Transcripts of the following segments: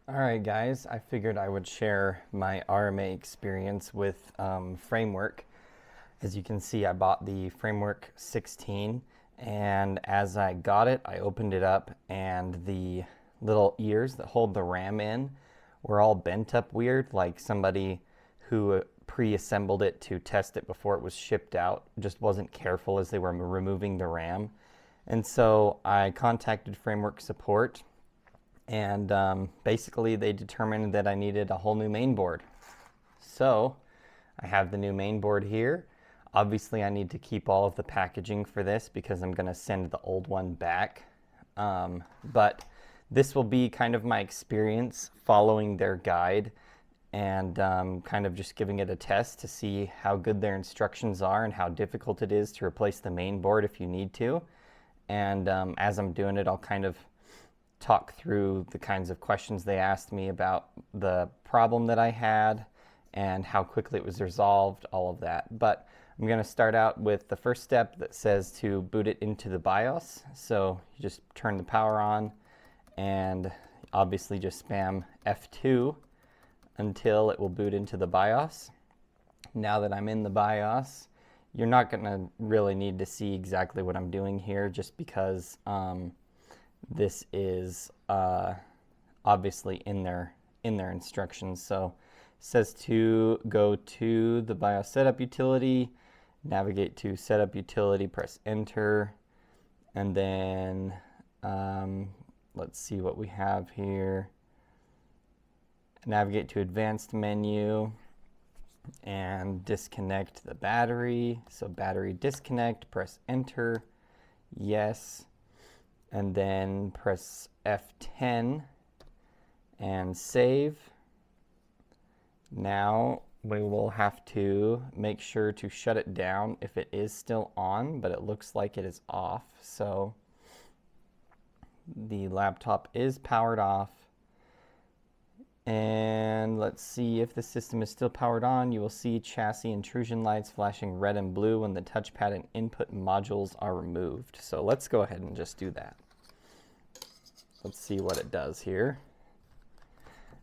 Alright guys, I figured I would share my RMA experience with Framework. As you can see, I bought the Framework 16, and as I got it, I opened it up and the little ears that hold the RAM in were all bent up weird, like somebody who pre-assembled it to test it before it was shipped out just wasn't careful as they were removing the RAM. And so I contacted Framework support, and basically they determined that I needed a whole new main board. So I have the new main board here. Obviously I need to keep all of the packaging for this because I'm going to send the old one back. But this will be kind of my experience following their guide and kind of just giving it a test to see how good their instructions are and how difficult it is to replace the main board if you need to. And as I'm doing it, I'll kind of talk through the kinds of questions they asked me about the problem that I had and how quickly it was resolved, all of that. But I'm going to start out with the first step that says to boot it into the BIOS. So you just turn the power on and obviously just spam F2 until it will boot into the BIOS. Now that I'm in the BIOS, you're not going to really need to see exactly what I'm doing here just because this is obviously in their instructions. So it says to go to the BIOS setup utility, navigate to setup utility, press enter, and then let's see what we have here. Navigate to advanced menu and disconnect the battery. So battery disconnect, press enter, yes, and then press F10 and save. Now we will have to make sure to shut it down if it is still on, but it looks like it is off. So the laptop is powered off. And let's see if the system is still powered on. You will see chassis intrusion lights flashing red and blue when the touchpad and input modules are removed. So let's go ahead and just do that. Let's see what it does here.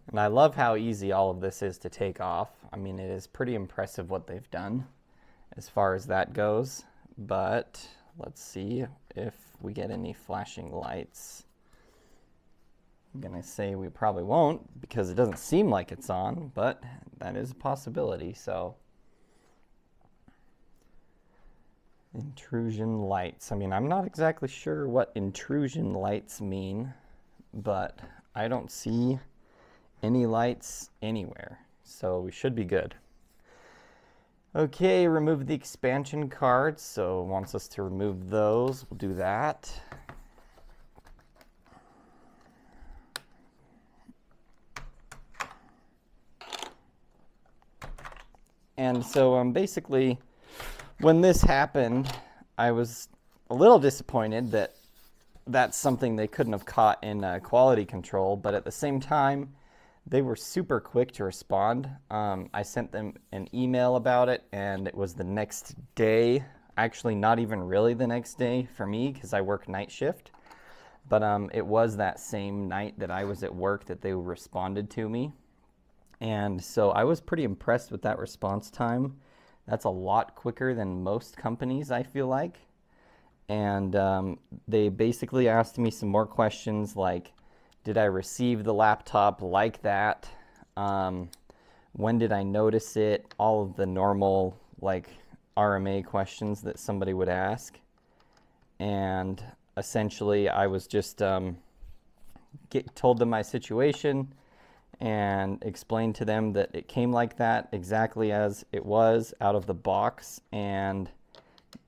And I love how easy all of this is to take off. I mean, it is pretty impressive what they've done as far as that goes. But let's see if we get any flashing lights. I'm gonna say we probably won't because it doesn't seem like it's on, but that is a possibility. So intrusion lights. I mean, I'm not exactly sure what intrusion lights mean, but I don't see any lights anywhere, so we should be good. Okay, remove the expansion cards. So it wants us to remove those. We'll do that. And so basically, when this happened, I was a little disappointed that that's something they couldn't have caught in quality control, but at the same time, they were super quick to respond. I sent them an email about it, and it was the next day. Actually, not even really the next day for me because I work night shift, but it was that same night that I was at work that they responded to me. And so I was pretty impressed with that response time. That's a lot quicker than most companies, I feel like. And they basically asked me some more questions like, did I receive the laptop like that? When did I notice it? All of the normal like RMA questions that somebody would ask. And essentially I was just told them my situation and explained to them that it came like that exactly as it was out of the box, and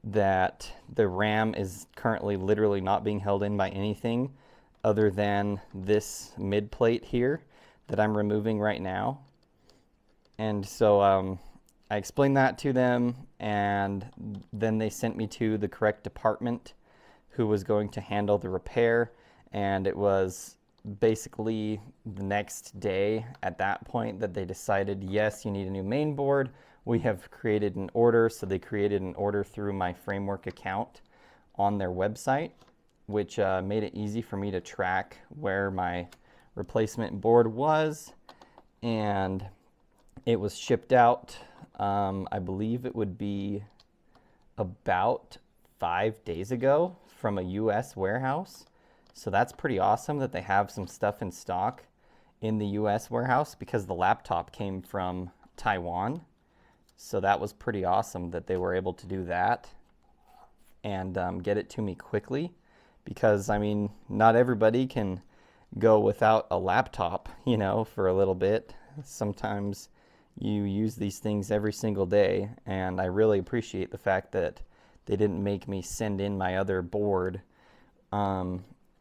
that the RAM is currently literally not being held in by anything other than this mid plate here that I'm removing right now. And so I explained that to them, and then they sent me to the correct department who was going to handle the repair, and it was basically the next day at that point that they decided, yes, you need a new main board. We have created an order. So they created an order through my Framework account on their website, which made it easy for me to track where my replacement board was, and it was shipped out. I believe it would be about 5 days ago from a US warehouse. So that's pretty awesome that they have some stuff in stock in the US warehouse, because the laptop came from Taiwan. So that was pretty awesome that they were able to do that and get it to me quickly, because I mean, not everybody can go without a laptop, you know, for a little bit. Sometimes you use these things every single day, and I really appreciate the fact that they didn't make me send in my other board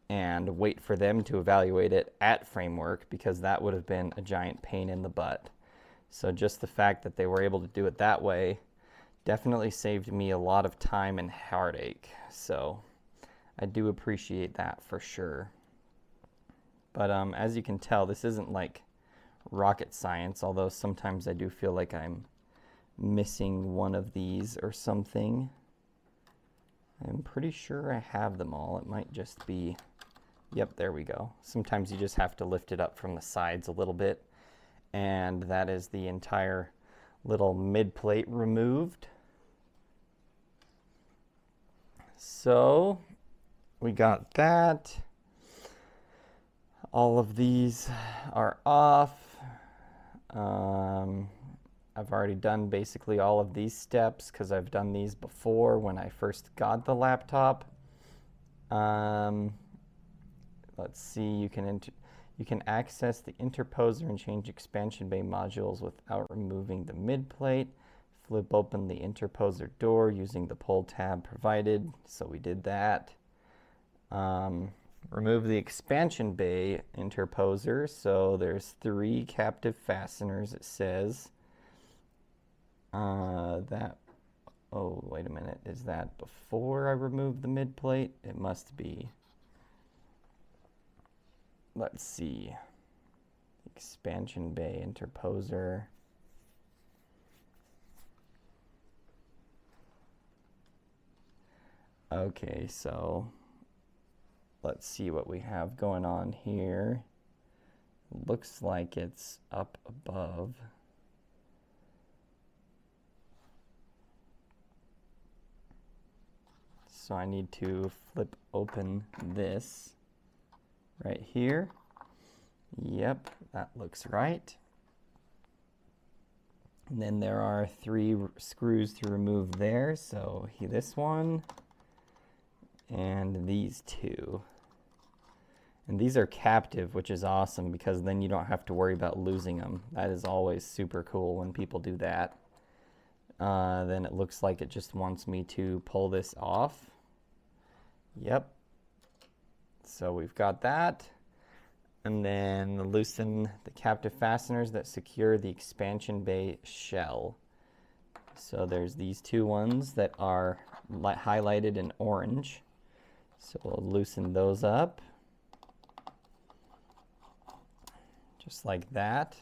and wait for them to evaluate it at Framework, because that would have been a giant pain in the butt. So just the fact that they were able to do it that way definitely saved me a lot of time and heartache. So I do appreciate that for sure. But as you can tell, this isn't like rocket science, although sometimes I do feel like I'm missing one of these or something. I'm pretty sure I have them all. It might just be, yep, there we go. Sometimes you just have to lift it up from the sides a little bit, and that is the entire little mid plate removed. So we got that. All of these are off. I've already done basically all of these steps because I've done these before when I first got the laptop. Let's see, you can access the interposer and change expansion bay modules without removing the mid plate. Flip open the interposer door using the pull tab provided, so we did that. Remove the expansion bay interposer, so there's 3 captive fasteners, it says. Oh, wait a minute, is that before I remove the mid plate? It must be. Let's see, expansion bay interposer. Okay, so let's see what we have going on here. Looks like it's up above. So I need to flip open this right here. Yep, that looks right. And then there are 3 screws to remove there. So this one and these 2. And these are captive, which is awesome because then you don't have to worry about losing them. That is always super cool when people do that. Then it looks like it just wants me to pull this off. Yep. So we've got that. And then loosen the captive fasteners that secure the expansion bay shell. So there's these 2 ones that are highlighted in orange. So we'll loosen those up. Just like that.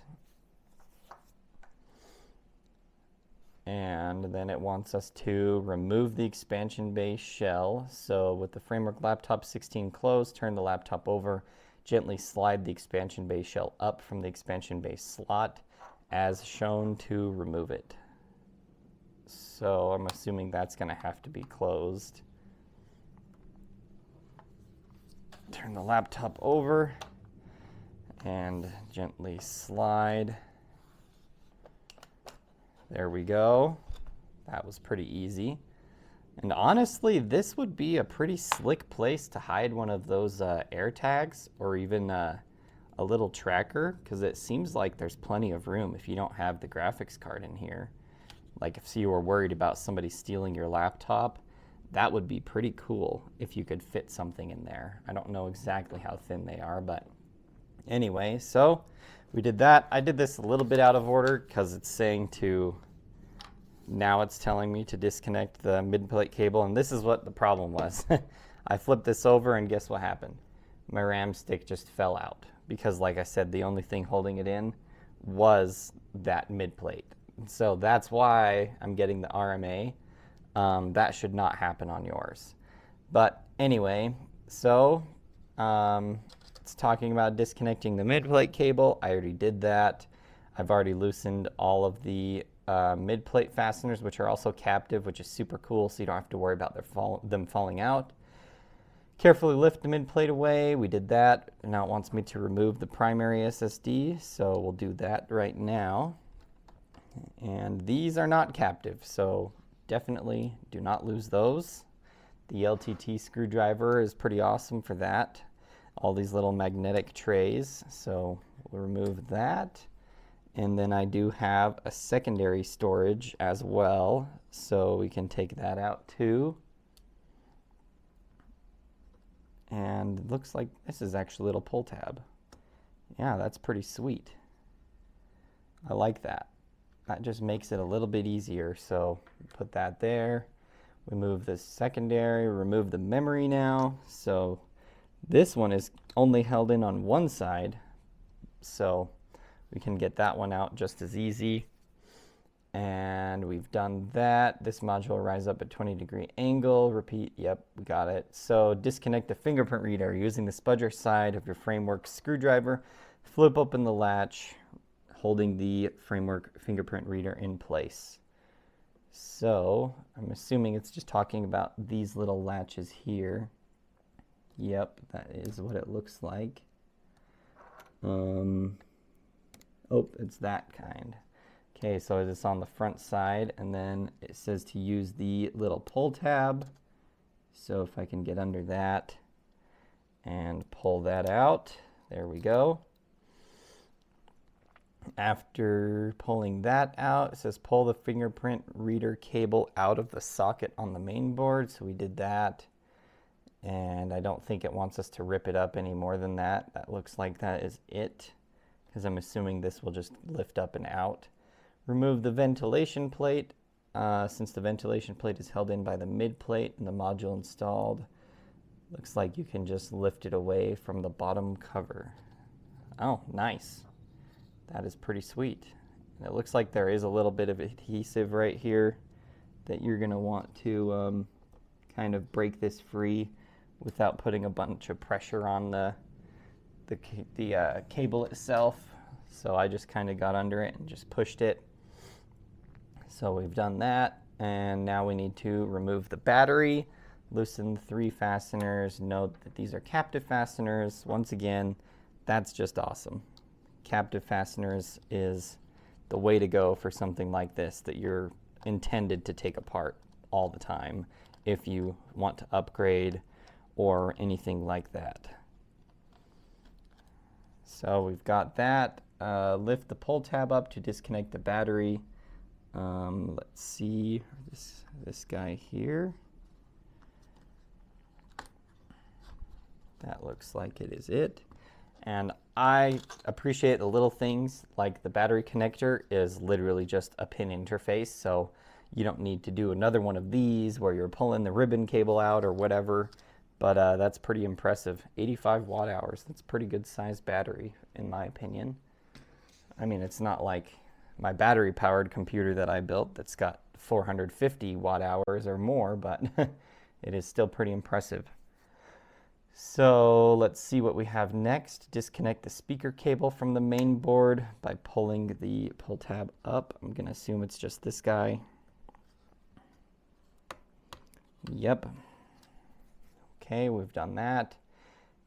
And then it wants us to remove the expansion bay shell. So with the Framework Laptop 16 closed, turn the laptop over, gently slide the expansion bay shell up from the expansion bay slot as shown to remove it. So I'm assuming that's going to have to be closed. Turn the laptop over and gently slide. There we go. That was pretty easy. And honestly, this would be a pretty slick place to hide one of those air tags or even a little tracker, because it seems like there's plenty of room if you don't have the graphics card in here. Like if you were worried about somebody stealing your laptop, that would be pretty cool if you could fit something in there. I don't know exactly how thin they are, but anyway, so we did that. I did this a little bit out of order because it's saying to, now it's telling me to disconnect the mid-plate cable, and this is what the problem was. I flipped this over and guess what happened? My RAM stick just fell out because, like I said, the only thing holding it in was that mid-plate. So that's why I'm getting the RMA. That should not happen on yours. But anyway, so it's talking about disconnecting the mid-plate cable. I already did that. I've already loosened all of the mid-plate fasteners, which are also captive, which is super cool, so you don't have to worry about them falling out. Carefully lift the mid-plate away. We did that. Now it wants me to remove the primary SSD, so we'll do that right now. And these are not captive, so definitely do not lose those. The LTT screwdriver is pretty awesome for that. All these little magnetic trays, so we'll remove that. And then I do have a secondary storage as well, so we can take that out too. And it looks like this is actually a little pull tab. Yeah, that's pretty sweet. I like that. That just makes it a little bit easier. So put that there. We move this secondary, remove the memory now. So this one is only held in on one side. So we can get that one out just as easy. And we've done that. This module will rise up at 20-degree angle. Repeat, yep, we got it. So disconnect the fingerprint reader using the spudger side of your framework screwdriver. Flip open the latch, holding the framework fingerprint reader in place. So I'm assuming it's just talking about these little latches here. Yep, that is what it looks like. Oh, it's that kind. Okay, so it's on the front side, and then it says to use the little pull tab. So if I can get under that and pull that out, there we go. After pulling that out, it says pull the fingerprint reader cable out of the socket on the main board. So we did that, and I don't think it wants us to rip it up any more than that. That looks like that is it, because I'm assuming this will just lift up and out. Remove the ventilation plate. Since the ventilation plate is held in by the mid plate and the module installed, looks like you can just lift it away from the bottom cover. Oh, nice. That is pretty sweet. And it looks like there is a little bit of adhesive right here that you're going to want to kind of break this free without putting a bunch of pressure on the cable itself. So I just kind of got under it and just pushed it. So we've done that, and now we need to remove the battery, loosen the 3 fasteners. Note that these are captive fasteners. Once again, that's just awesome. Captive fasteners is the way to go for something like this that you're intended to take apart all the time if you want to upgrade or anything like that. So we've got that. Lift the pull tab up to disconnect the battery. Let's see this guy here. That looks like it is it. And I appreciate the little things, like the battery connector is literally just a pin interface, so you don't need to do another one of these where you're pulling the ribbon cable out or whatever. But that's pretty impressive. 85 watt hours. That's a pretty good sized battery, in my opinion. I mean, it's not like my battery powered computer that I built that's got 450 watt hours or more, but it is still pretty impressive. So let's see what we have next. Disconnect the speaker cable from the main board by pulling the pull tab up. I'm going to assume it's just this guy. Yep. Okay, we've done that.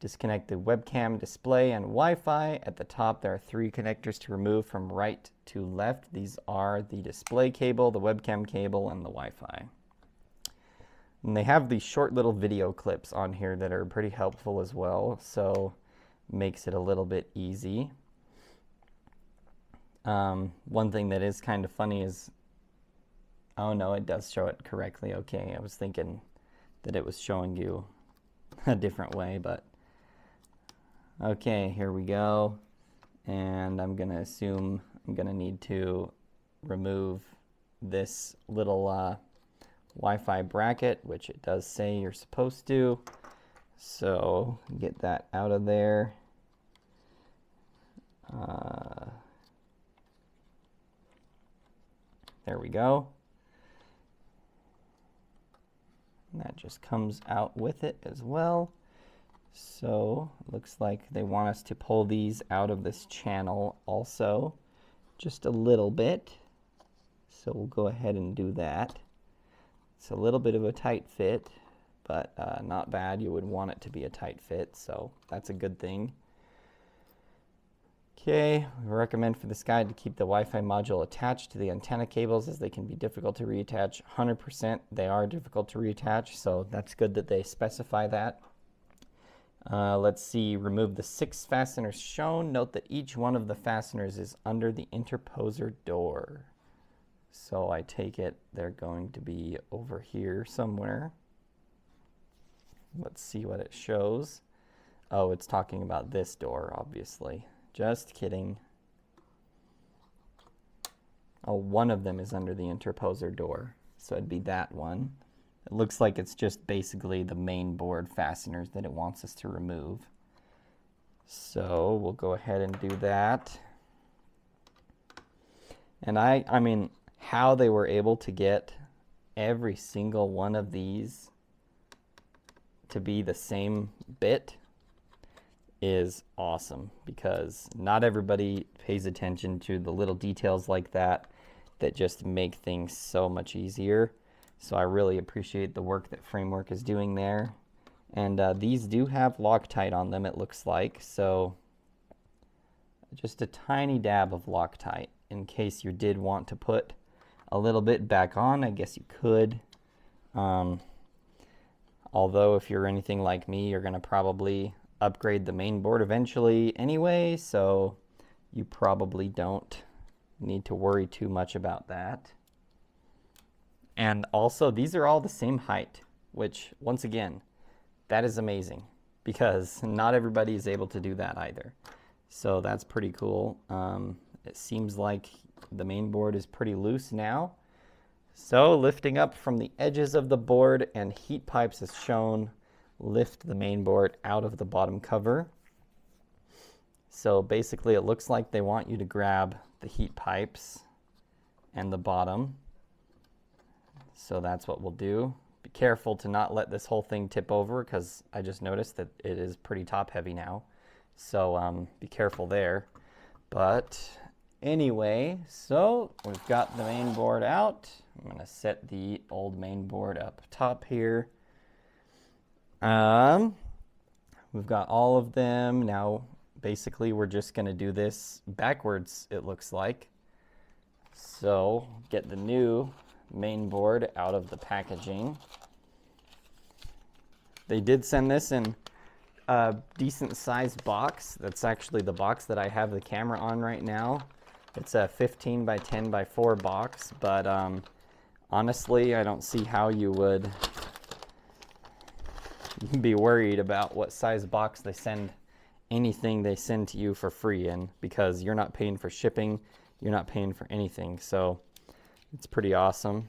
Disconnect the webcam display and Wi-Fi. At the top, there are 3 connectors to remove from right to left. These are the display cable, the webcam cable, and the Wi-Fi. And they have these short little video clips on here that are pretty helpful as well, so makes it a little bit easy. One thing that is kind of funny is, oh no, it does show it correctly. Okay, I was thinking that it was showing you a different way, but okay, here we go. And I'm going to assume I'm going to need to remove this little Wi-Fi bracket, which it does say you're supposed to. So get that out of there. There we go. And that just comes out with it as well. So looks like they want us to pull these out of this channel also, just a little bit. So we'll go ahead and do that. It's a little bit of a tight fit, but not bad. You would want it to be a tight fit, so that's a good thing. Okay, we recommend for this guide to keep the Wi-Fi module attached to the antenna cables, as they can be difficult to reattach. 100% they are difficult to reattach, so that's good that they specify that. Let's see, remove the 6 fasteners shown. Note that each one of the fasteners is under the interposer door. So I take it they're going to be over here somewhere. Let's see what it shows. Oh, it's talking about this door, obviously. Just kidding. Oh, one of them is under the interposer door, so it'd be that one. It looks like it's just basically the main board fasteners that it wants us to remove. So we'll go ahead and do that. And I mean, how they were able to get every single one of these to be the same bit is awesome, because not everybody pays attention to the little details like that that just make things so much easier. So I really appreciate the work that Framework is doing there. And these do have Loctite on them, it looks like, so just a tiny dab of Loctite in case you did want to put a little bit back on. I guess you could. Although if you're anything like me, you're going to probably upgrade the main board eventually anyway, so you probably don't need to worry too much about that. And also, these are all the same height, which, once again, that is amazing, because not everybody is able to do that either. So that's pretty cool. It seems like the main board is pretty loose now. So lifting up from the edges of the board and heat pipes as shown, lift the main board out of the bottom cover. So basically it looks like they want you to grab the heat pipes and the bottom. So that's what we'll do. Be careful to not let this whole thing tip over, because I just noticed that it is pretty top heavy now. So be careful there. But anyway, so we've got the main board out. I'm going to set the old main board up top here. We've got all of them. Now, basically, we're just going to do this backwards, it looks like. So, get the new main board out of the packaging. They did send this in a decent sized box. That's actually the box that I have the camera on right now. It's a 15 by 10 by 4 box, but honestly, I don't see how you would be worried about what size box they send anything they send to you for free in, because you're not paying for shipping, you're not paying for anything. So it's pretty awesome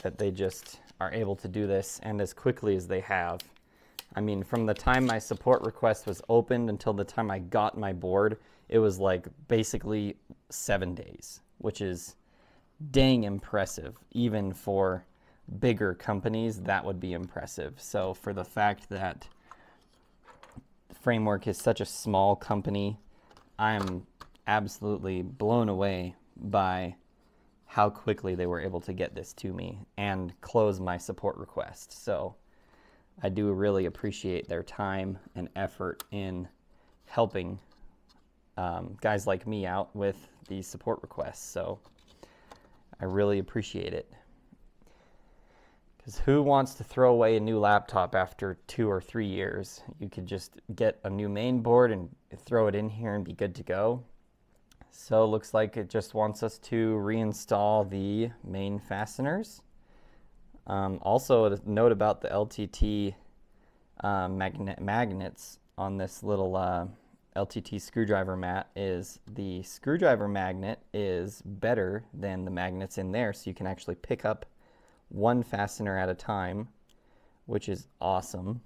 that they just are able to do this, and as quickly as they have. I mean, from the time my support request was opened until the time I got my board, it was like basically 7 days, which is dang impressive. Even for bigger companies, that would be impressive. So for the fact that Framework is such a small company, I am absolutely blown away by how quickly they were able to get this to me and close my support request. So I do really appreciate their time and effort in helping guys like me out with these support requests. So I really appreciate it. Because who wants to throw away a new laptop after 2 or 3 years? You could just get a new main board and throw it in here and be good to go. So it looks like it just wants us to reinstall the main fasteners. Also, a note about the LTT magnets on this little LTT screwdriver mat is the screwdriver magnet is better than the magnets in there, so you can actually pick up one fastener at a time, which is awesome.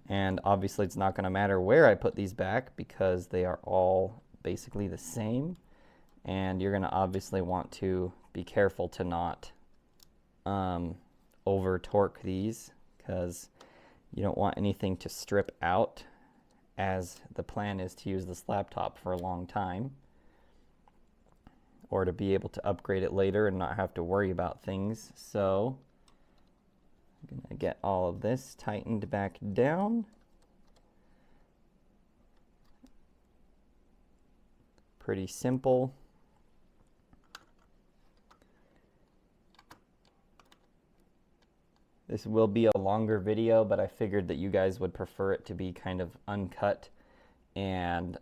And obviously it's not going to matter where I put these back, because they are all basically the same, and you're going to obviously want to be careful to not over torque these, because You don't want anything to strip out, as the plan is to use this laptop for a long time, or to be able to upgrade it later and not have to worry about things. So I'm going to get all of this tightened back down. Pretty simple. This will be a longer video, but I figured that you guys would prefer it to be kind of uncut and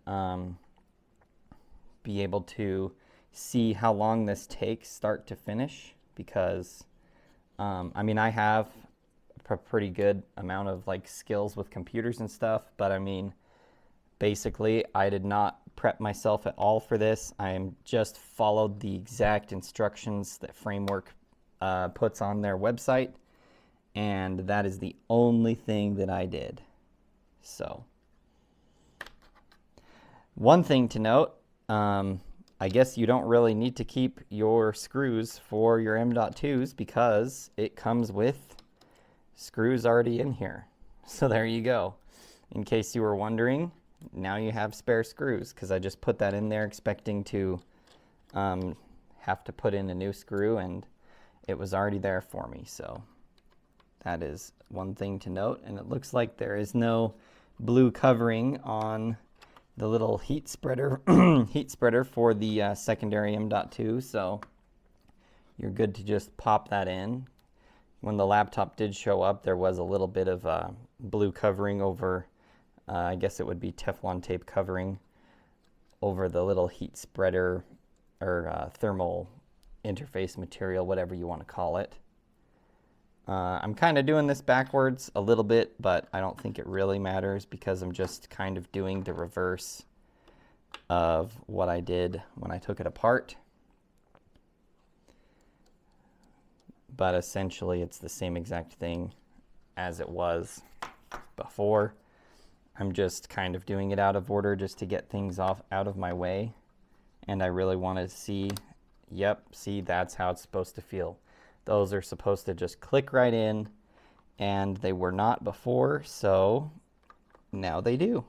be able to see how long this takes start to finish, because I mean, I have a pretty good amount of like skills with computers and stuff, but I mean, basically I did not prep myself at all for this. I just followed the exact instructions that Framework puts on their website, and that is the only thing that I did. So, one thing to note, I guess you don't really need to keep your screws for your M.2s because it comes with screws already in here. So there you go. In case you were wondering, now you have spare screws, because I just put that in there expecting to have to put in a new screw, and it was already there for me. So that is one thing to note. And it looks like there is no blue covering on the little heat spreader for the secondary M.2, so you're good to just pop that in. When the laptop did show up, there was a little bit of blue covering over, I guess it would be Teflon tape covering over the little heat spreader or thermal interface material, whatever you want to call it. I'm kind of doing this backwards a little bit, but I don't think it really matters because I'm just kind of doing the reverse of what I did when I took it apart. But essentially it's the same exact thing as it was before. I'm just kind of doing it out of order just to get things out of my way. And I really want to see, yep, see, that's how it's supposed to feel. Those are supposed to just click right in, and they were not before, so now they do.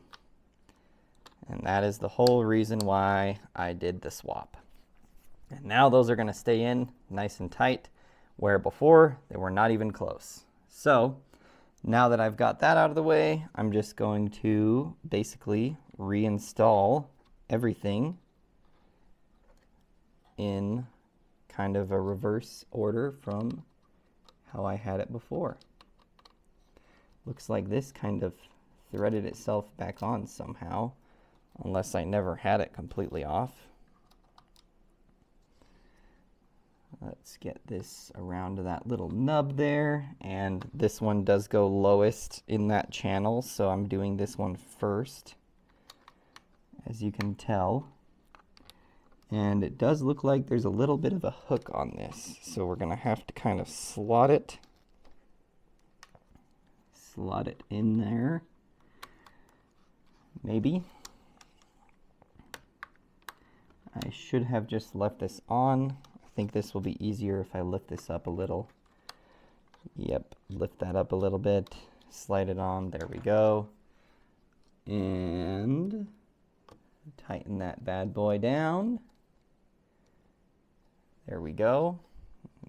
And that is the whole reason why I did the swap. And now those are going to stay in nice and tight, where before they were not even close. So now that I've got that out of the way, I'm just going to basically reinstall everything in kind of a reverse order from how I had it before. Looks like this kind of threaded itself back on somehow, unless I never had it completely off. Let's get this around to that little nub there, and this one does go lowest in that channel, so I'm doing this one first, as you can tell. And it does look like there's a little bit of a hook on this, so we're going to have to kind of slot it in there, maybe. I should have just left this on. I think this will be easier if I lift this up a little. Yep, lift that up a little bit, slide it on, there we go. And tighten that bad boy down. There we go.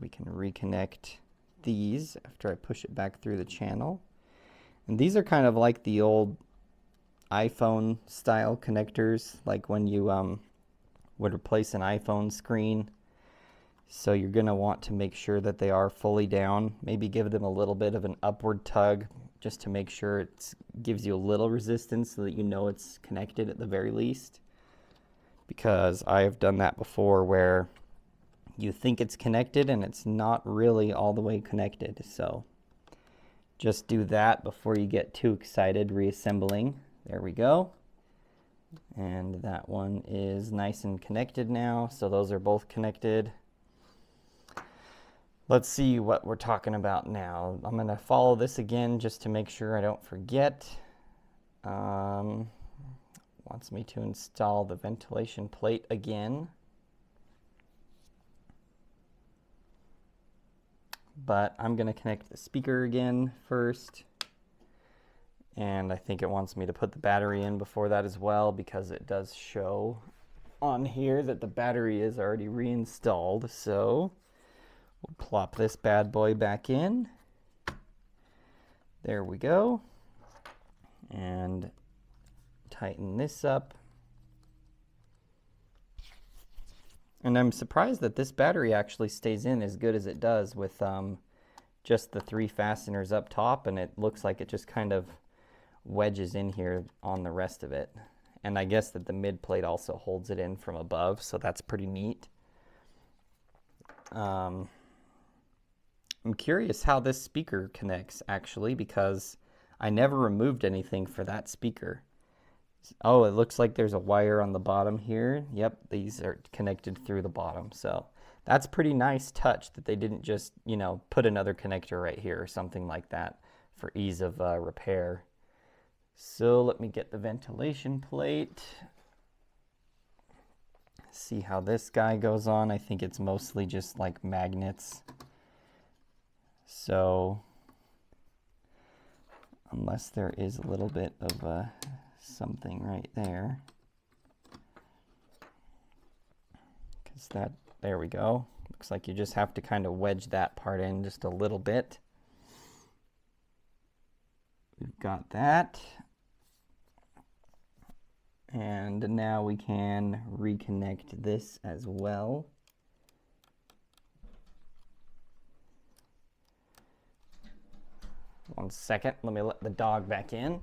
We can reconnect these after I push it back through the channel. And these are kind of like the old iPhone style connectors, like when you would replace an iPhone screen. So you're going to want to make sure that they are fully down. Maybe give them a little bit of an upward tug just to make sure it gives you a little resistance so that you know it's connected at the very least. Because I have done that before where you think it's connected and it's not really all the way connected. So just do that before you get too excited reassembling. There we go. And that one is nice and connected now. So those are both connected. Let's see what we're talking about now. I'm going to follow this again just to make sure I don't forget. Wants me to install the ventilation plate again. But I'm going to connect the speaker again first. And I think it wants me to put the battery in before that as well, because it does show on here that the battery is already reinstalled. So we'll plop this bad boy back in. There we go. And tighten this up. And I'm surprised that this battery actually stays in as good as it does with just the 3 fasteners up top, and it looks like it just kind of wedges in here on the rest of it. And I guess that the mid plate also holds it in from above, so that's pretty neat. I'm curious how this speaker connects, actually, because I never removed anything for that speaker. Oh, it looks like there's a wire on the bottom here. Yep, these are connected through the bottom. So that's pretty nice touch that they didn't just, you know, put another connector right here or something like that for ease of repair. So let me get the ventilation plate. See how this guy goes on. I think it's mostly just like magnets. So unless there is a little bit of something right there, because that, there we go. Looks like you just have to kind of wedge that part in just a little bit. We've got that. And now we can reconnect this as well. One second, let me let the dog back in.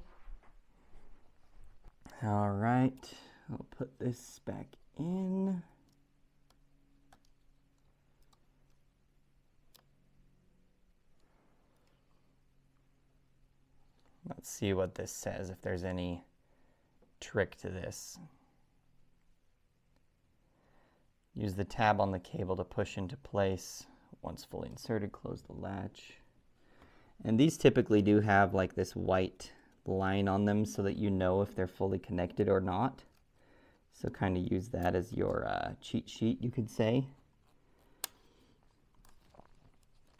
All right, I'll put this back in. Let's see what this says, if there's any trick to this. Use the tab on the cable to push into place. Once fully inserted, close the latch. And these typically do have like this white line on them so that you know if they're fully connected or not. So kind of use that as your cheat sheet, you could say.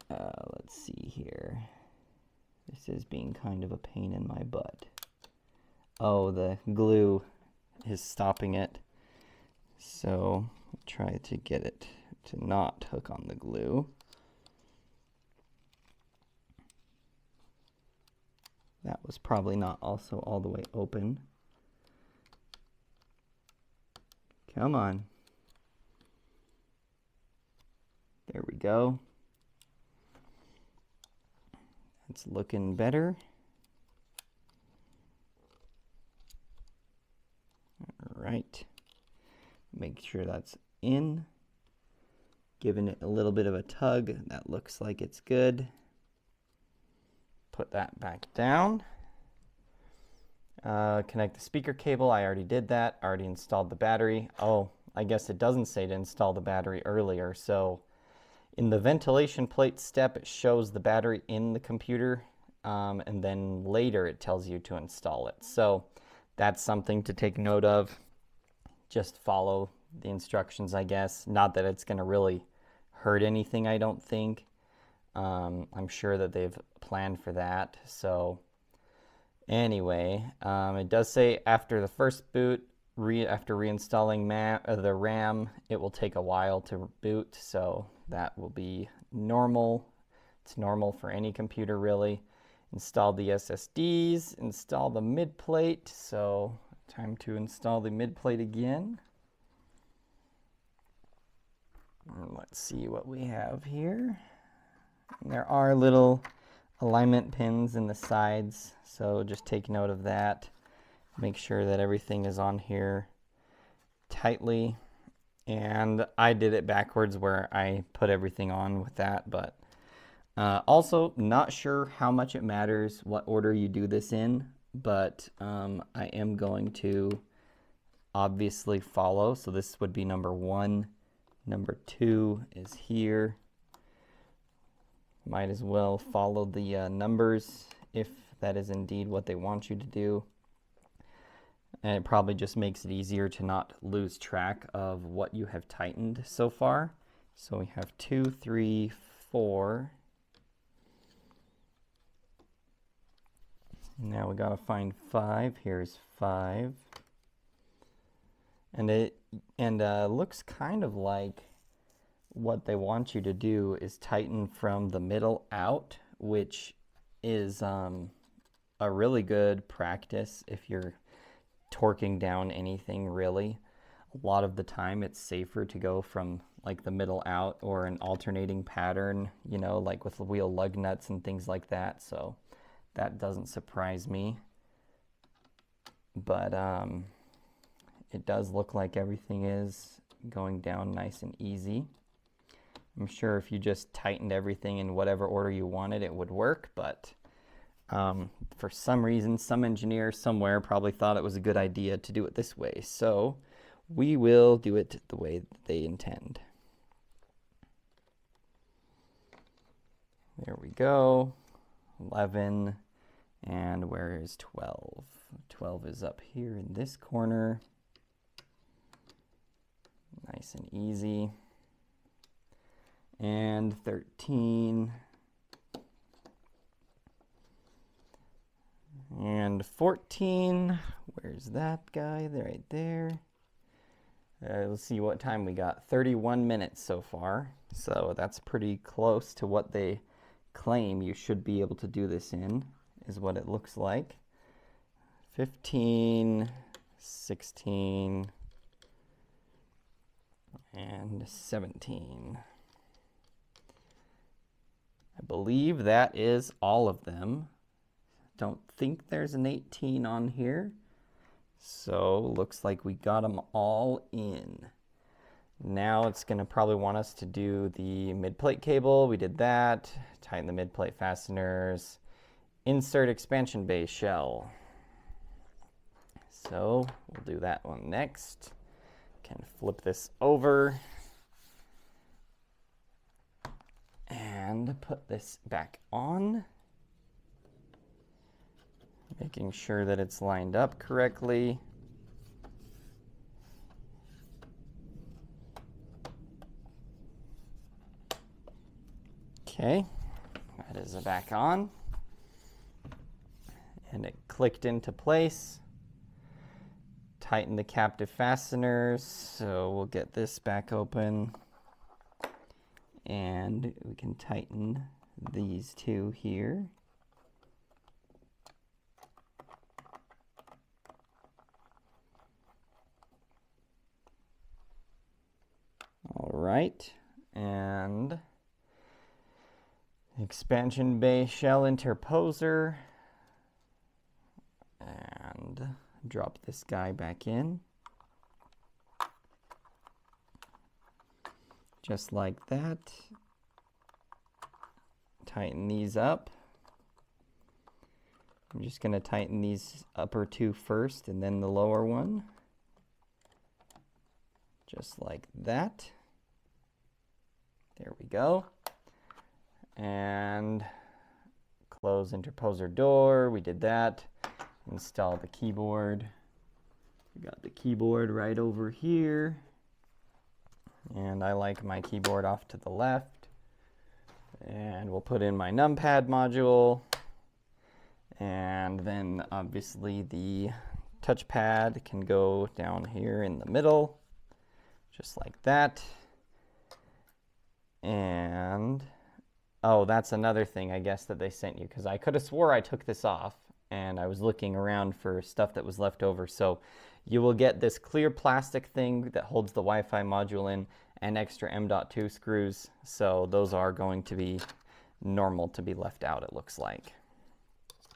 Let's see here. This is being kind of a pain in my butt. Oh, the glue is stopping it. So I'll try to get it to not hook on the glue. That was probably not also all the way open. Come on. There we go. It's looking better. All right. Make sure that's in. Giving it a little bit of a tug. That looks like it's good. Put that back down. Connect the speaker cable. I already did that. Already installed the battery. Oh, I guess it doesn't say to install the battery earlier. So in the ventilation plate step, it shows the battery in the computer, and then later it tells you to install it. So that's something to take note of. Just follow the instructions, I guess. Not that it's going to really hurt anything, I don't think. I'm sure that they've planned for that. So anyway, it does say after the first boot, after reinstalling the RAM, it will take a while to boot. So that will be normal. It's normal for any computer, really. Install the SSDs, install the mid plate. So time to install the mid plate again. And let's see what we have here. And there are little alignment pins in the sides, so just take note of that. Make sure that everything is on here tightly. And I did it backwards where I put everything on with that, but also not sure how much it matters what order you do this in, but I am going to obviously follow. So this would be number 1. Number 2 is here. Might as well follow the numbers if that is indeed what they want you to do. And it probably just makes it easier to not lose track of what you have tightened so far. So we have 2, 3, 4. Now we gotta find 5. Here's 5. And it looks kind of like what they want you to do is tighten from the middle out, which is a really good practice if you're torquing down anything really. A lot of the time it's safer to go from like the middle out or an alternating pattern, you know, like with wheel lug nuts and things like that. So that doesn't surprise me. But it does look like everything is going down nice and easy. I'm sure if you just tightened everything in whatever order you wanted, it would work, but for some reason, some engineer somewhere probably thought it was a good idea to do it this way. So we will do it the way they intend. There we go. 11. And where is 12? 12 is up here in this corner. Nice and easy. And 13. And 14. Where's that guy? Right there. Let's see what time we got. 31 minutes so far. So that's pretty close to what they claim you should be able to do this in, is what it looks like. 15, 16, and 17. I believe that is all of them. Don't think there's an 18 on here. So looks like we got them all in. Now it's going to probably want us to do the mid-plate cable. We did that. Tighten the mid-plate fasteners. Insert expansion bay shell. So we'll do that one next. Can flip this over and put this back on. Making sure that it's lined up correctly. Okay, that is back on. And it clicked into place. Tighten the captive fasteners, so we'll get this back open. And we can tighten these two here. All right, and expansion bay shell interposer, and drop this guy back in, just like that. Tighten these up. I'm just going to tighten these upper two first and then the lower one, just like that. There we go. And close interposer door. We did that. Install the keyboard. We got the keyboard right over here. And I like my keyboard off to the left. And we'll put in my numpad module. And then obviously the touchpad can go down here in the middle, just like that. And oh, that's another thing I guess that they sent you, because I could have swore I took this off and I was looking around for stuff that was left over. So you will get this clear plastic thing that holds the Wi-Fi module in and extra M.2 screws. So those are going to be normal to be left out, it looks like.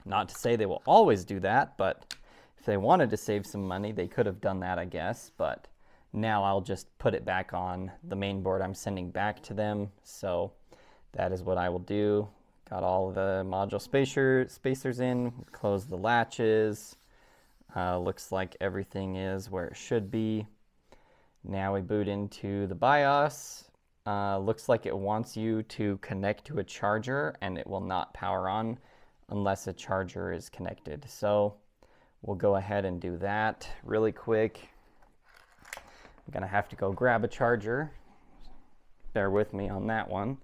Not to say they will always do that, but if they wanted to save some money, they could have done that, I guess. But now I'll just put it back on the main board I'm sending back to them. So that is what I will do. Got all of the module spacers in, close the latches. Looks like everything is where it should be. Now we boot into the BIOS. Looks like it wants you to connect to a charger and it will not power on unless a charger is connected. So we'll go ahead and do that really quick. I'm gonna have to go grab a charger. Bear with me on that one.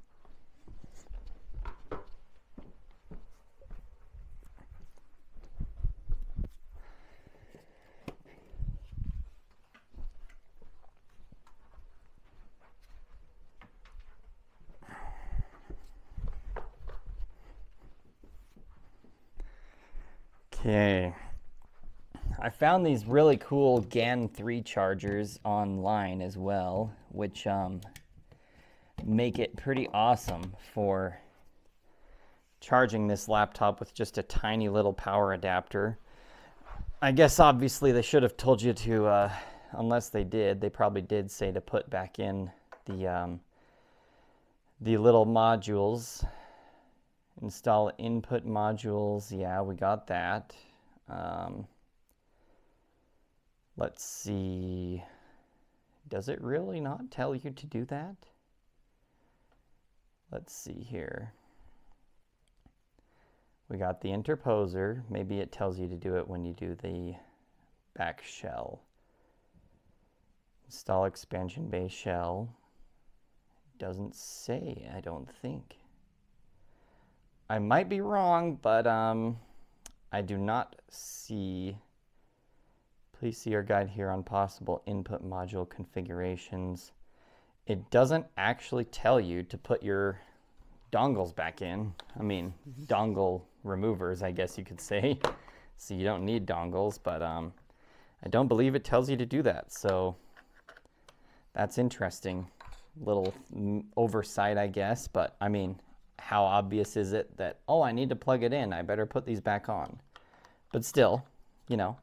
Okay. I found these really cool GAN 3 chargers online as well, which make it pretty awesome for charging this laptop with just a tiny little power adapter. I guess obviously they should have told you to, unless they did, they probably did say to put back in the little modules. Install input modules. Yeah, we got that. Let's see. Does it really not tell you to do that? Let's see here. We got the interposer. Maybe it tells you to do it when you do the back shell. Install expansion base shell. Doesn't say, I don't think. I might be wrong, but I do not see. Please see our guide here on possible input module configurations. It doesn't actually tell you to put your dongles back in. I mean, dongle removers, I guess you could say. So you don't need dongles, but I don't believe it tells you to do that. So that's interesting. Little oversight, I guess. But I mean, how obvious is it that, oh, I need to plug it in, I better put these back on? But still, you know,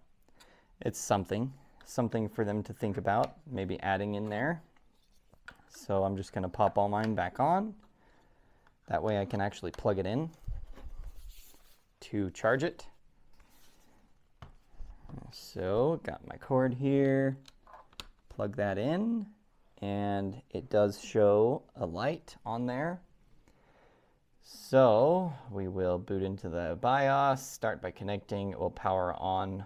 it's something for them to think about, maybe adding in there. So I'm just going to pop all mine back on. That way I can actually plug it in to charge it. So got my cord here, plug that in, and it does show a light on there. So we will boot into the BIOS, start by connecting, it will power on.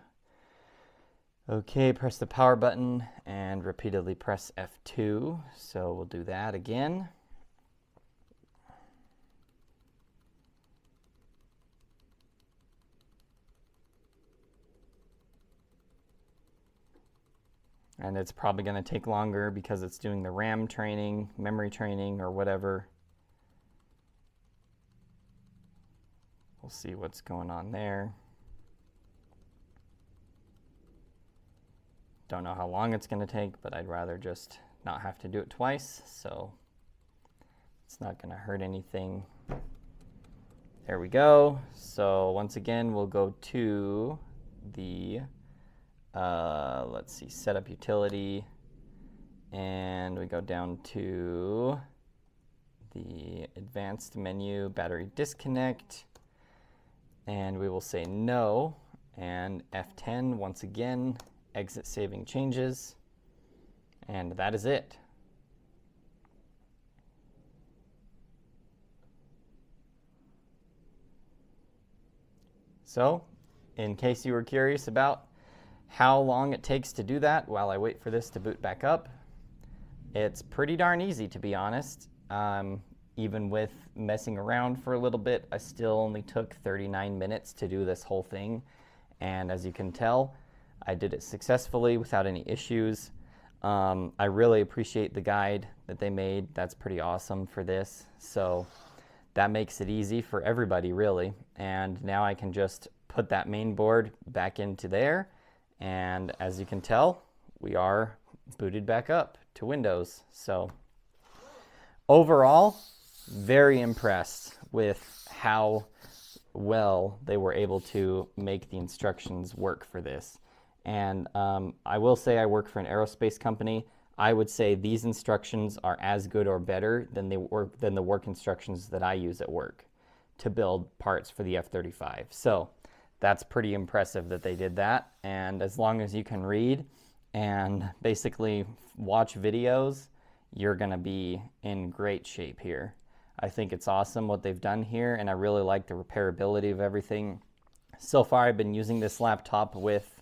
Okay, press the power button and repeatedly press F2. So we'll do that again. And it's probably going to take longer because it's doing the RAM training, memory training, or whatever. We'll see what's going on there. Don't know how long it's going to take, but I'd rather just not have to do it twice, so it's not going to hurt anything. There we go. So once again, we'll go to the, let's see, setup utility, and we go down to the advanced menu, battery disconnect, and we will say no, and F10 once again. Exit saving changes, and that is it. So, in case you were curious about how long it takes to do that while I wait for this to boot back up, it's pretty darn easy, to be honest. Even with messing around for a little bit, I still only took 39 minutes to do this whole thing, and as you can tell, I did it successfully without any issues. I really appreciate the guide that they made. That's pretty awesome for this. So that makes it easy for everybody, really. And now I can just put that main board back into there. And as you can tell, we are booted back up to Windows. So overall, very impressed with how well they were able to make the instructions work for this. And I will say I work for an aerospace company. I would say these instructions are as good or better than the work instructions that I use at work to build parts for the F-35. So that's pretty impressive that they did that. And as long as you can read and basically watch videos, you're going to be in great shape here. I think it's awesome what they've done here, and I really like the repairability of everything. So far, I've been using this laptop with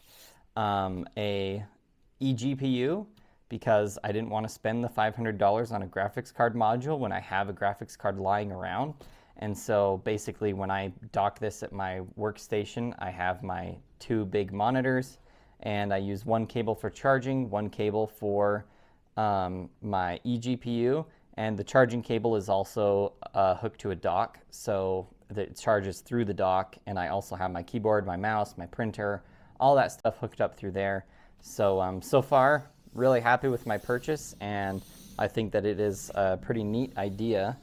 a eGPU because I didn't want to spend the $500 on a graphics card module when I have a graphics card lying around. And so basically when I dock this at my workstation, I have my two big monitors, and I use one cable for charging, one cable for my eGPU, and the charging cable is also hooked to a dock. So that charges through the dock, and I also have my keyboard, my mouse, my printer, all that stuff hooked up through there. So so far, really happy with my purchase, and I think that it is a pretty neat idea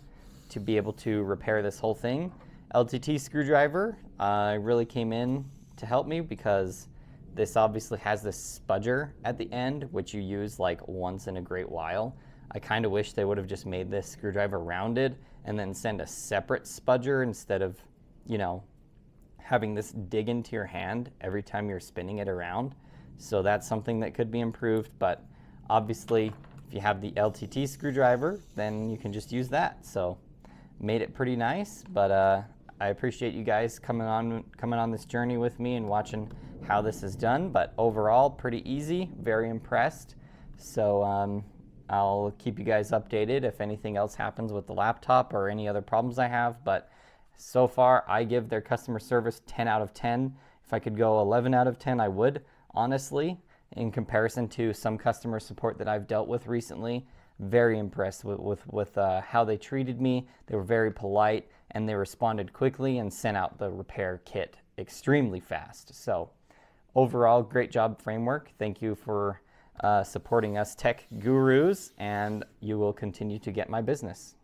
to be able to repair this whole thing. LTT screwdriver really came in to help me, because this obviously has this spudger at the end, which you use like once in a great while. I kind of wish they would have just made this screwdriver rounded and then send a separate spudger instead of, you know, having this dig into your hand every time you're spinning it around. So that's something that could be improved, but obviously if you have the LTT screwdriver, then you can just use that. So made it pretty nice, but I appreciate you guys coming on this journey with me and watching how this is done. But overall, pretty easy, very impressed. So I'll keep you guys updated if anything else happens with the laptop or any other problems I have. But so far, I give their customer service 10 out of 10. If I could go 11 out of 10, I would, honestly, in comparison to some customer support that I've dealt with recently. Very impressed with how they treated me. They were very polite, and they responded quickly and sent out the repair kit extremely fast. So overall, great job, Framework. Thank you for supporting us tech gurus, and you will continue to get my business.